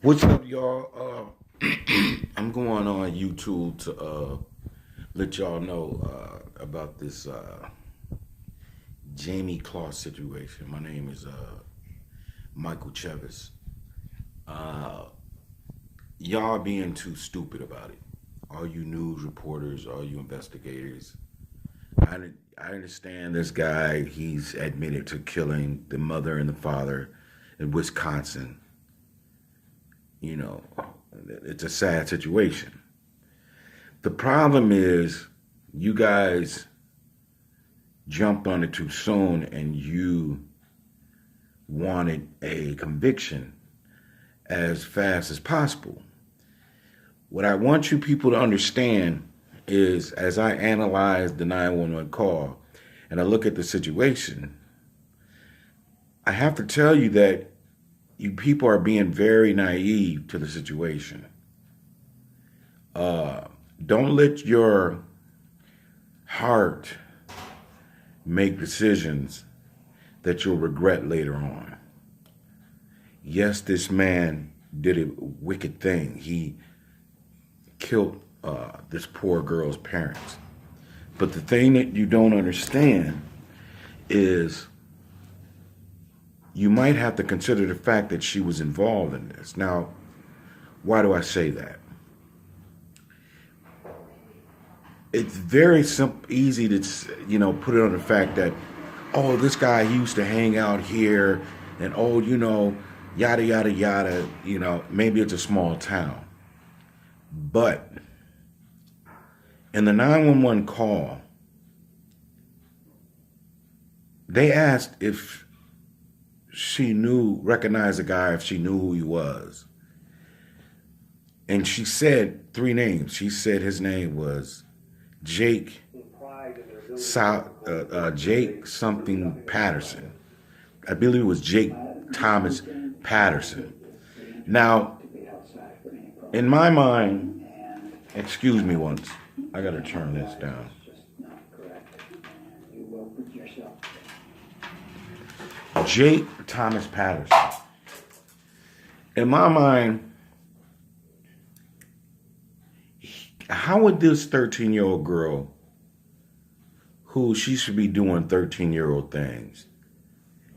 What's up, y'all? I'm going on YouTube to let y'all know about this Jamie Closs situation. My name is Michael Chevis. Uh, y'all being too stupid about it. All you news reporters, all you investigators. I, I understand this guy, he's admitted to killing the mother and the father in Wisconsin. You know, it's a sad situation. The problem is you guys jumped on it too soon and you wanted a conviction as fast as possible. What I want you people to understand is as I analyze the 911 call and I look at the situation, I have to tell you that you people are being very naive to the situation. Uh, don't let your heart make decisions that you'll regret later on. Yes, this man did a wicked thing. He killed this poor girl's parents. But the thing that you don't understand is you might have to consider the fact that she was involved in this. Now, why do I say that? It's very simple, easy to put it on the fact that, oh, this guy used to hang out here, and oh, yada yada yada. Maybe it's a small town, but in the 911 call, they asked if she recognized the guy, if she knew who he was, and she said three names. She said his name was Jake Jake something Paterson. I believe it was Jake Thomas Paterson. Now, in my mind, excuse me once, I gotta turn this down. Jake Thomas Patterson. In my mind, how would this 13-year-old girl, who she should be doing 13-year-old things,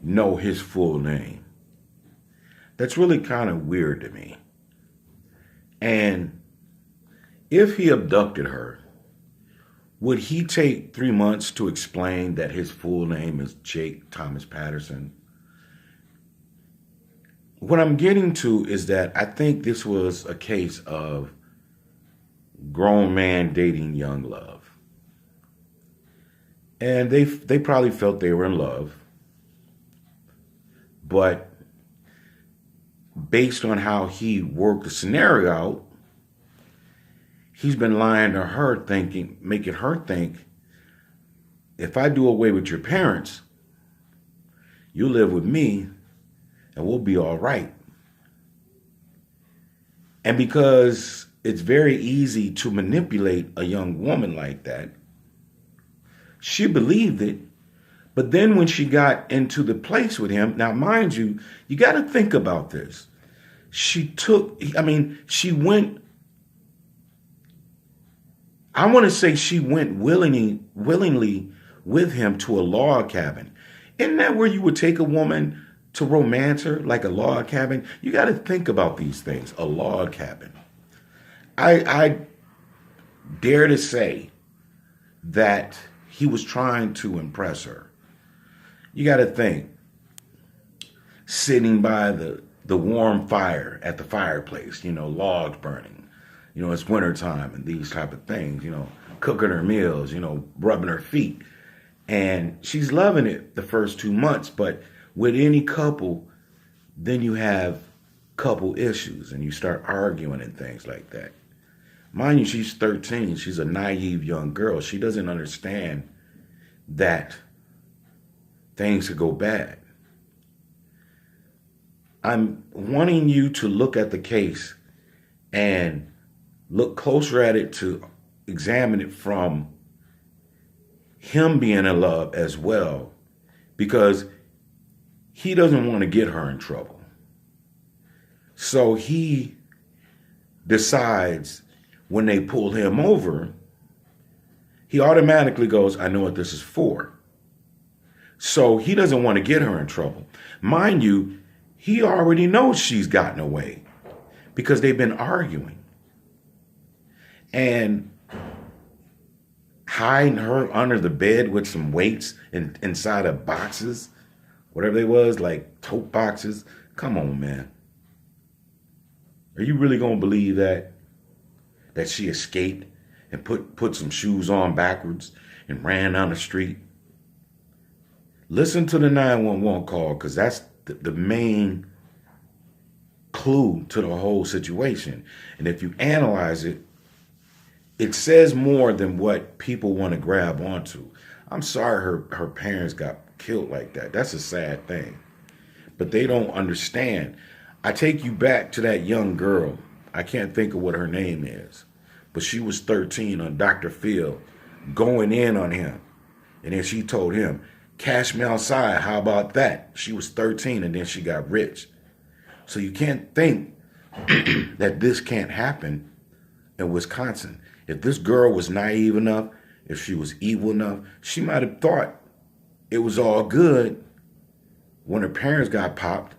know his full name? That's really kind of weird to me. And if he abducted her, would he take 3 months to explain that his full name is Jake Thomas Patterson? What I'm getting to is that I think this was a case of grown man dating young love. And they probably felt they were in love. But based on how he worked the scenario out, he's been lying to her, making her think, if I do away with your parents, you'll live with me and we'll be all right. And because it's very easy to manipulate a young woman like that, she believed it. But then when she got into the place with him, now mind you, you got to think about this. She went, I want to say she went willingly with him to a log cabin. Isn't that where you would take a woman to romance her, like a log cabin? You got to think about these things, a log cabin. I dare to say that he was trying to impress her. You got to think, sitting by the warm fire at the fireplace, logs burning. It's wintertime and these type of things, cooking her meals, rubbing her feet. And she's loving it the first 2 months. But with any couple, then you have couple issues and you start arguing and things like that. Mind you, she's 13. She's a naive young girl. She doesn't understand that things could go bad. I'm wanting you to look at the case and look closer at it, to examine it from him being in love as well, because he doesn't want to get her in trouble. So he decides when they pull him over, he automatically goes, I know what this is for. So he doesn't want to get her in trouble. Mind you, he already knows she's gotten away because they've been arguing. And hiding her under the bed with some weights inside of boxes, whatever they was, like tote boxes. Come on, man. Are you really going to believe that she escaped and put some shoes on backwards and ran down the street? Listen to the 911 call, because that's the main clue to the whole situation. And if you analyze it, it says more than what people want to grab onto. I'm sorry her parents got killed like that. That's a sad thing. But they don't understand. I take you back to that young girl. I can't think of what her name is. But she was 13 on Dr. Phil, going in on him. And then she told him, cash me outside, how about that? She was 13 and then she got rich. So you can't think that this can't happen in Wisconsin. If this girl was naive enough, if she was evil enough, she might have thought it was all good when her parents got popped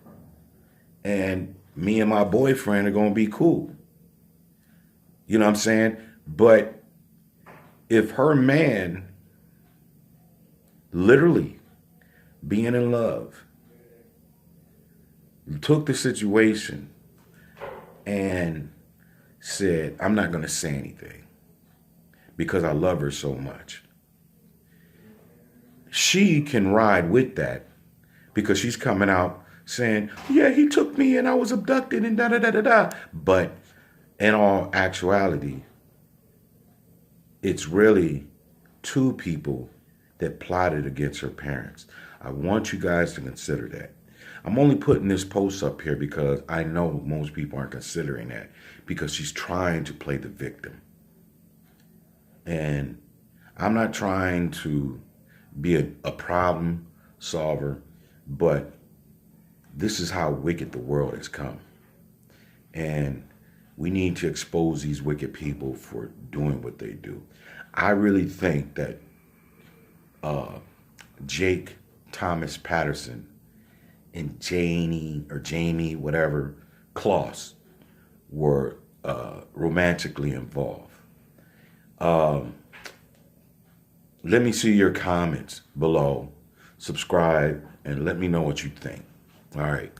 and me and my boyfriend are going to be cool. You know what I'm saying? But if her man, literally being in love, took the situation and said, I'm not going to say anything because I love her so much, she can ride with that because she's coming out saying, yeah, he took me and I was abducted and da-da-da-da-da. But in all actuality, it's really two people that plotted against her parents. I want you guys to consider that. I'm only putting this post up here because I know most people aren't considering that, because she's trying to play the victim. And I'm not trying to be a problem solver, but this is how wicked the world has come. And we need to expose these wicked people for doing what they do. I really think that Jake Thomas Paterson and Jamie, whatever, Closs were romantically involved. Let me see your comments below. Subscribe and let me know what you think. All right.